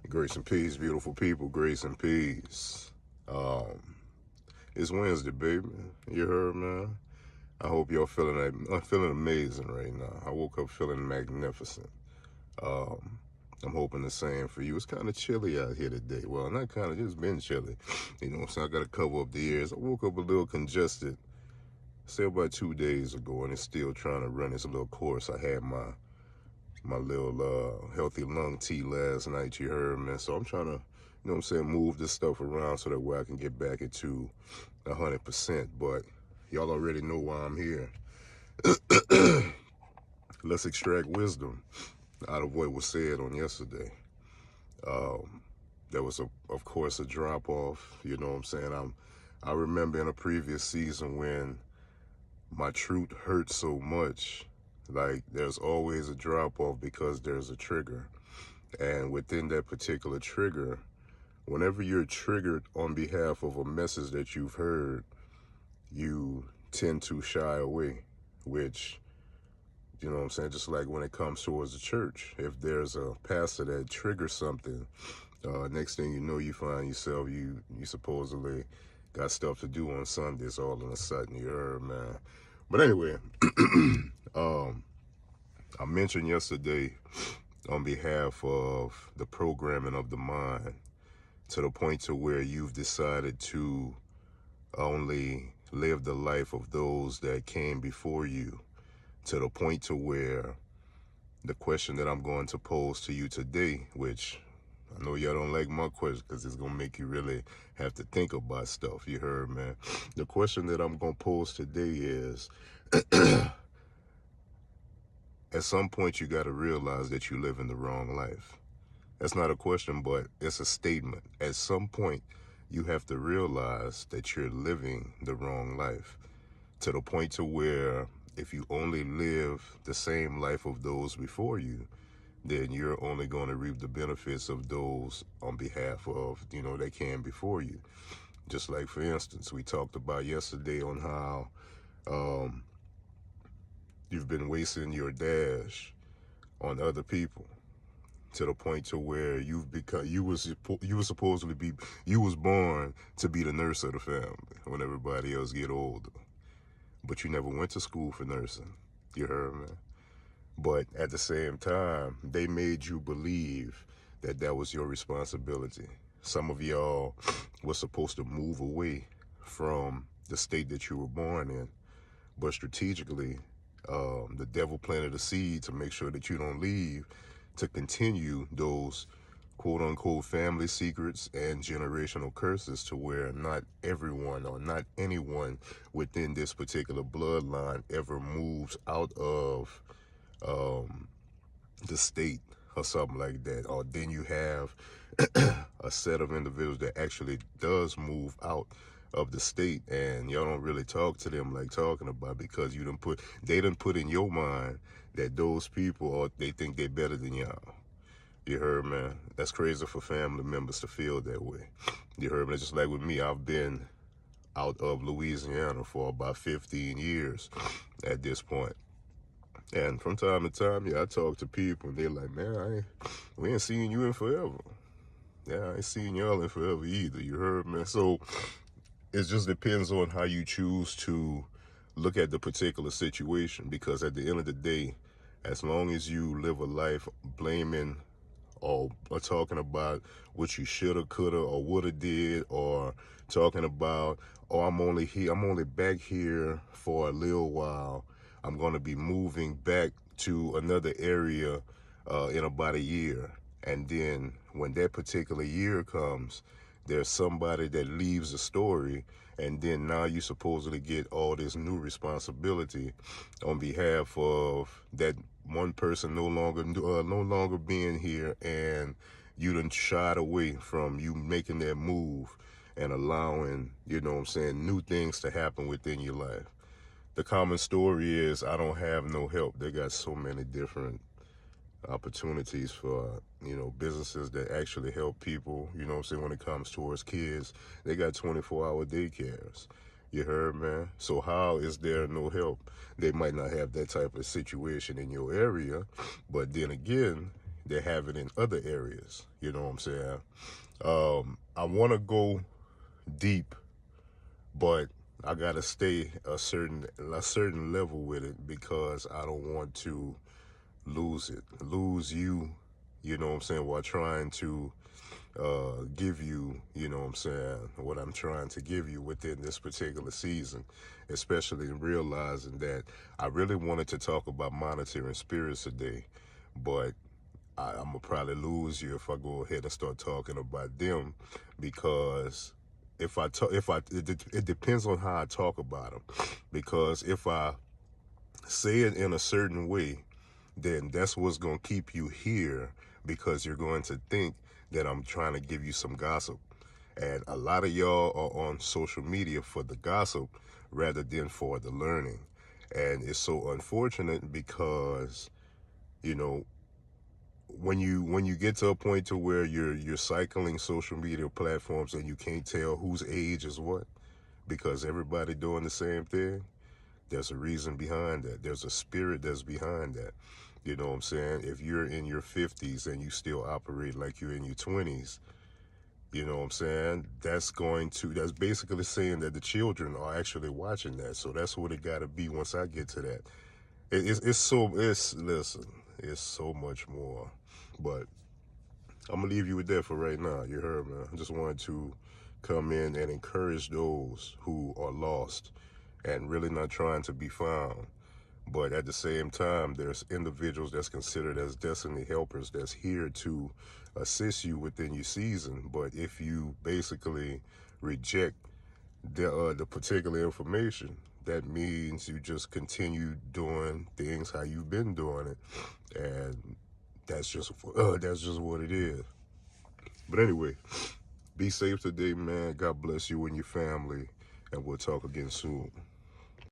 Grace and peace, beautiful people. Grace and peace. Um, it's Wednesday, baby. You heard, man. I hope y'all I'm feeling amazing right now. I woke up feeling magnificent. Um, I'm hoping the same for you. It's kind of chilly out here today. Well, not kind of, just been chilly. So I got to cover up the ears. I woke up a little congested, say about 2 days ago, and it's still trying to run its little course. I had my little healthy lung tea last night, you heard, man. So I'm trying to, move this stuff around so that way I can get back into 100%. But y'all already know why I'm here. Let's extract wisdom out of what was said on yesterday. There was, of course, a drop off. You know what I'm saying? I remember in a previous season when my truth hurt so much. Like, there's always a drop off because there's a trigger. And within that particular trigger, whenever you're triggered on behalf of a message that you've heard, you tend to shy away, which, you know what I'm saying, just like when it comes towards the church. If there's a pastor that triggers something, next thing you know, you find yourself, you supposedly got stuff to do on Sundays all of a sudden, you heard, man. But anyway, I mentioned yesterday on behalf of the programming of the mind, to the point to where you've decided to only live the life of those that came before you, to the point to where the question that I'm going to pose to you today, which I know y'all don't like my question because it's going to make you really have to think about stuff, you heard, man. The question that I'm going to pose today is, at some point you got to realize that you live in the wrong life. That's not a question, but it's a statement. At some point, you have to realize that you're living the wrong life, to the point to where if you only live the same life of those before you, then you're only going to reap the benefits of those on behalf of, that came before you. Just like, for instance, we talked about yesterday on how you've been wasting your dash on other people, to the point to where you was born to be the nurse of the family when everybody else get older, but you never went to school for nursing, you heard me. But at the same time, they made you believe that that was your responsibility. Some of y'all were supposed to move away from the state that you were born in, but strategically, the devil planted a seed to make sure that you don't leave, to continue those quote unquote family secrets and generational curses, to where not everyone or not anyone within this particular bloodline ever moves out of the state or something like that. Or then you have a set of individuals that actually does move out of the state, and y'all don't really talk to them like talking about, because they done put in your mind that those people, or they think they're better than y'all. You heard, man? That's crazy for family members to feel that way. You heard me? Just like with me, I've been out of Louisiana for about 15 years at this point. And from time to time, I talk to people, and they're like, man, we ain't seen you in forever. Yeah, I ain't seen y'all in forever either, you heard, man? So it just depends on how you choose to look at the particular situation, because at the end of the day, as long as you live a life blaming or talking about what you shoulda, coulda, or woulda did, or talking about, oh, I'm only back here for a little while, I'm gonna be moving back to another area in about a year, and then when that particular year comes, there's somebody that leaves the story, and then now you supposedly get all this new responsibility on behalf of that one person no longer being here, and you done shied away from you making that move and allowing, new things to happen within your life. The common story is, I don't have no help. They got so many different opportunities for, businesses that actually help people, when it comes towards kids. They got 24-hour daycares. You heard, man? So how is there no help? They might not have that type of situation in your area, but then again, they have it in other areas. You know what I'm saying? I want to go deep, but I gotta stay a certain level with it because I don't want to lose you. You know what I'm saying? While trying to give you, you know what I'm saying, what I'm trying to give you within this particular season, especially realizing that I really wanted to talk about monitoring spirits today, but I'm gonna probably lose you if I go ahead and start talking about them, because if I talk, if I, it depends on how I talk about them, because if I say it in a certain way, then that's what's gonna keep you here, because you're going to think that I'm trying to give you some gossip, and a lot of y'all are on social media for the gossip rather than for the learning, and it's so unfortunate because you know when you get to a point to where you're cycling social media platforms and you can't tell whose age is what because everybody doing the same thing, there's a reason behind that. There's a spirit that's behind that. You know what I'm saying? If you're in your 50s and you still operate like you're in your 20s, you know what I'm saying? That's basically saying that the children are actually watching that. So that's what it got to be once I get to that. Listen, it's so much more. But I'm gonna leave you with that for right now. You heard, man. I just wanted to come in and encourage those who are lost and really not trying to be found. But at the same time, there's individuals that's considered as destiny helpers that's here to assist you within your season. But if you basically reject the particular information, that means you just continue doing things how you've been doing it, and that's just what it is. But anyway, be safe today, man. God bless you and your family, and we'll talk again soon.